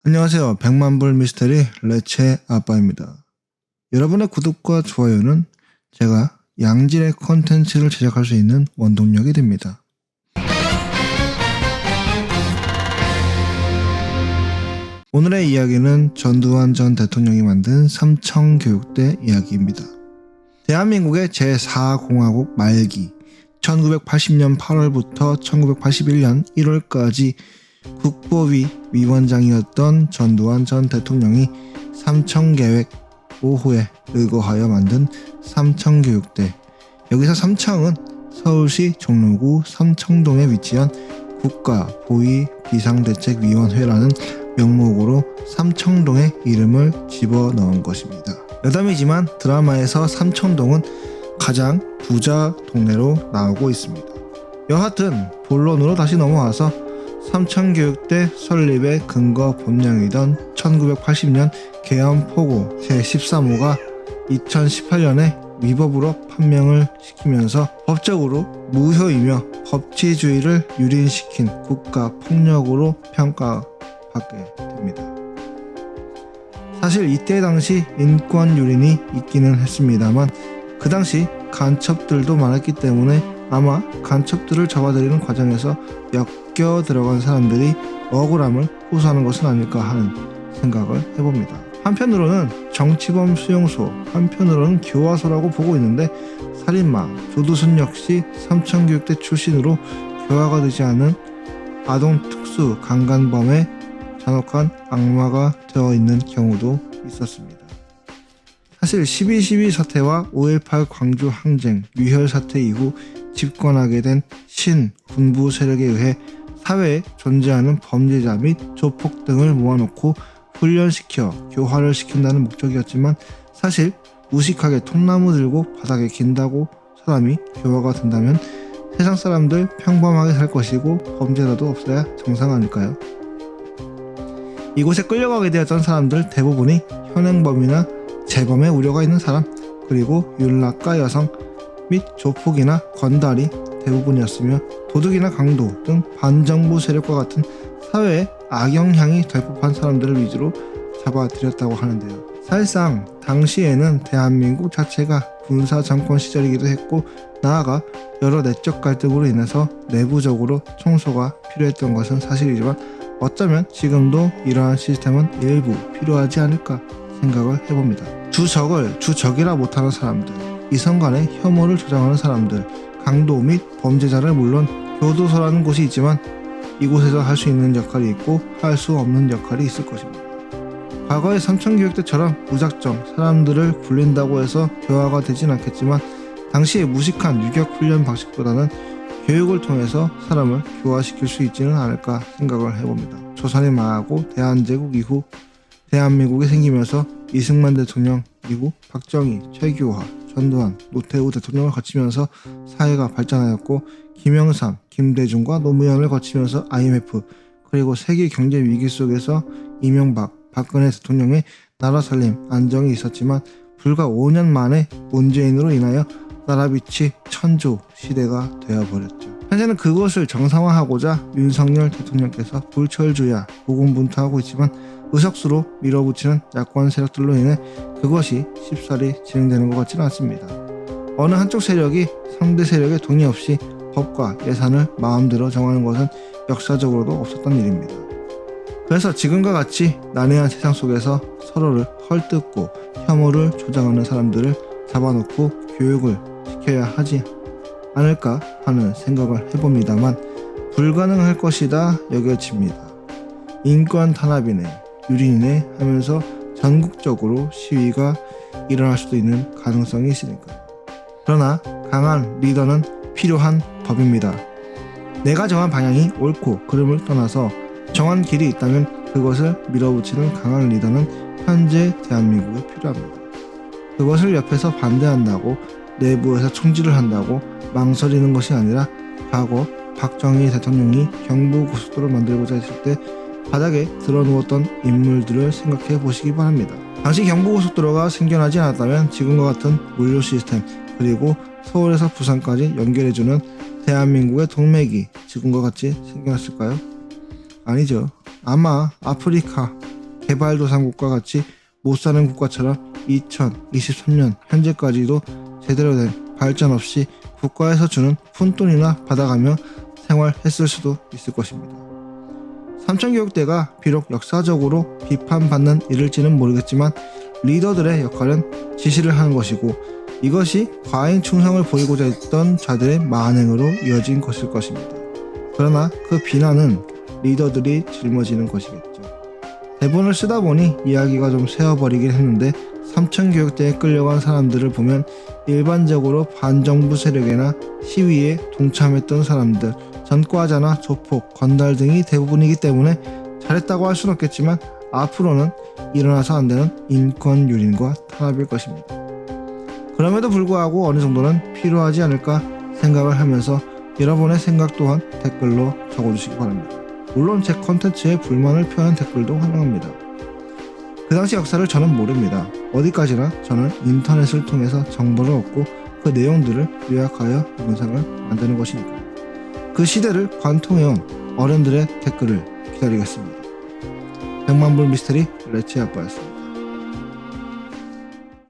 안녕하세요. 백만불 미스테리 레체 아빠입니다. 여러분의 구독과 좋아요는 제가 양질의 컨텐츠를 제작할 수 있는 원동력이 됩니다. 오늘의 이야기는 전두환 전 대통령이 만든 삼청교육대 이야기입니다. 대한민국의 제4공화국 말기 1980년 8월부터 1981년 1월까지 국보위 위원장이었던 전두환 전 대통령이 삼청계획 5호에 의거하여 만든 삼청교육대. 여기서 삼청은 서울시 종로구 삼청동에 위치한 국가보위비상대책위원회라는 명목으로 삼청동의 이름을 집어넣은 것입니다. 여담이지만 드라마에서 삼청동은 가장 부자 동네로 나오고 있습니다. 여하튼 본론으로 다시 넘어와서 삼청교육대 설립의 근거 본령이던 1980년 계엄포고 제13호가 2018년에 위법으로 판명을 시키면서 법적으로 무효이며 법치주의를 유린시킨 국가폭력으로 평가받게 됩니다. 사실 이때 당시 인권 유린이 있기는 했습니다만 그 당시 간첩들도 많았기 때문에 아마 간첩들을 잡아들이는 과정에서 엮여 들어간 사람들이 억울함을 호소하는 것은 아닐까 하는 생각을 해봅니다. 한편으로는 정치범 수용소, 한편으로는 교화소라고 보고 있는데 살인마 조두순 역시 삼청교육대 출신으로 교화가 되지 않은 아동 특수 강간범의 잔혹한 악마가 되어 있는 경우도 있었습니다. 사실 12.12 사태와 5.18 광주 항쟁, 유혈 사태 이후 집권하게 된 신군부 세력에 의해 사회에 존재하는 범죄자 및 조폭 등을 모아놓고 훈련시켜 교화를 시킨다는 목적이었지만 사실 무식하게 통나무 들고 바닥에 긴다고 사람이 교화가 된다면 세상 사람들 평범하게 살 것이고 범죄자도 없어야 정상 아닐까요? 이곳에 끌려가게 되었던 사람들 대부분이 현행범이나 재범의 우려가 있는 사람, 그리고 윤락가 여성 및 조폭이나 건달이 대부분이었으며 도둑이나 강도 등 반정부 세력과 같은 사회에 악영향이 될 법한 사람들을 위주로 잡아들였다고 하는데요. 사실상 당시에는 대한민국 자체가 군사 정권 시절이기도 했고 나아가 여러 내적 갈등으로 인해서 내부적으로 청소가 필요했던 것은 사실이지만 어쩌면 지금도 이러한 시스템은 일부 필요하지 않을까 생각을 해봅니다. 주적을 주적이라 못하는 사람들, 이성 간의 혐오를 조장하는 사람들, 강도 및 범죄자를 물론 교도소라는 곳이 있지만 이곳에서 할 수 있는 역할이 있고 할 수 없는 역할이 있을 것입니다. 과거의 삼청교육대처럼 무작정 사람들을 굴린다고 해서 교화가 되진 않겠지만 당시의 무식한 유격훈련 방식보다는 교육을 통해서 사람을 교화시킬 수 있지는 않을까 생각을 해봅니다. 조선이 망하고 대한제국 이후 대한민국이 생기면서 이승만 대통령, 그리고 박정희, 최규하, 전두환, 노태우 대통령을 거치면서 사회가 발전하였고 김영삼, 김대중과 노무현을 거치면서 IMF, 그리고 세계 경제 위기 속에서 이명박, 박근혜 대통령의 나라 살림, 안정이 있었지만 불과 5년 만에 문재인으로 인하여 나라 빛이 천조 시대가 되어버렸죠. 현재는 그것을 정상화하고자 윤석열 대통령께서 불철주야 고군분투하고 있지만 의석수로 밀어붙이는 야권 세력들로 인해 그것이 쉽사리 진행되는 것 같지는 않습니다. 어느 한쪽 세력이 상대 세력의 동의 없이 법과 예산을 마음대로 정하는 것은 역사적으로도 없었던 일입니다. 그래서 지금과 같이 난해한 세상 속에서 서로를 헐뜯고 혐오를 조장하는 사람들을 잡아놓고 교육을 시켜야 하지 않을까 하는 생각을 해봅니다만 불가능할 것이다 여겨집니다. 인권 탄압이네, 유린이네 하면서 전국적으로 시위가 일어날 수도 있는 가능성이 있으니까요. 그러나 강한 리더는 필요한 법입니다. 내가 정한 방향이 옳고 그름을 떠나서 정한 길이 있다면 그것을 밀어붙이는 강한 리더는 현재 대한민국에 필요합니다. 그것을 옆에서 반대한다고 내부에서 총질을 한다고 망설이는 것이 아니라 과거 박정희 대통령이 경부고속도로를 만들고자 했을 때 바닥에 드러누웠던 인물들을 생각해 보시기 바랍니다. 당시 경부고속도로가 생겨나지 않았다면 지금과 같은 물류 시스템, 그리고 서울에서 부산까지 연결해주는 대한민국의 동맥이 지금과 같이 생겨났을까요? 아니죠. 아마 아프리카 개발도상국과 같이 못사는 국가처럼 2023년 현재까지도 제대로 된 발전 없이 국가에서 주는 푼돈이나 받아가며 생활했을 수도 있을 것입니다. 삼천교육대가 비록 역사적으로 비판받는 일일지는 모르겠지만 리더들의 역할은 지시를 하는 것이고 이것이 과잉 충성을 보이고자 했던 자들의 만행으로 이어진 것일 것입니다. 그러나 그 비난은 리더들이 짊어지는 것이겠죠. 대본을 쓰다 보니 이야기가 좀 새어버리긴 했는데 삼천교육대에 끌려간 사람들을 보면 일반적으로 반정부 세력이나 시위에 동참했던 사람들, 전과자나 조폭, 건달 등이 대부분이기 때문에 잘했다고 할 수는 없겠지만 앞으로는 일어나서 안 되는 인권 유린과 탄압일 것입니다. 그럼에도 불구하고 어느 정도는 필요하지 않을까 생각을 하면서 여러분의 생각 또한 댓글로 적어주시기 바랍니다. 물론 제 컨텐츠에 불만을 표하는 댓글도 환영합니다. 그 당시 역사를 저는 모릅니다. 어디까지나 저는 인터넷을 통해서 정보를 얻고 그 내용들을 요약하여 영상을 만드는 것이니까요. 그 시대를 관통해온 어른들의 댓글을 기다리겠습니다. 백만불 미스테리 레츠 아빠였습니다.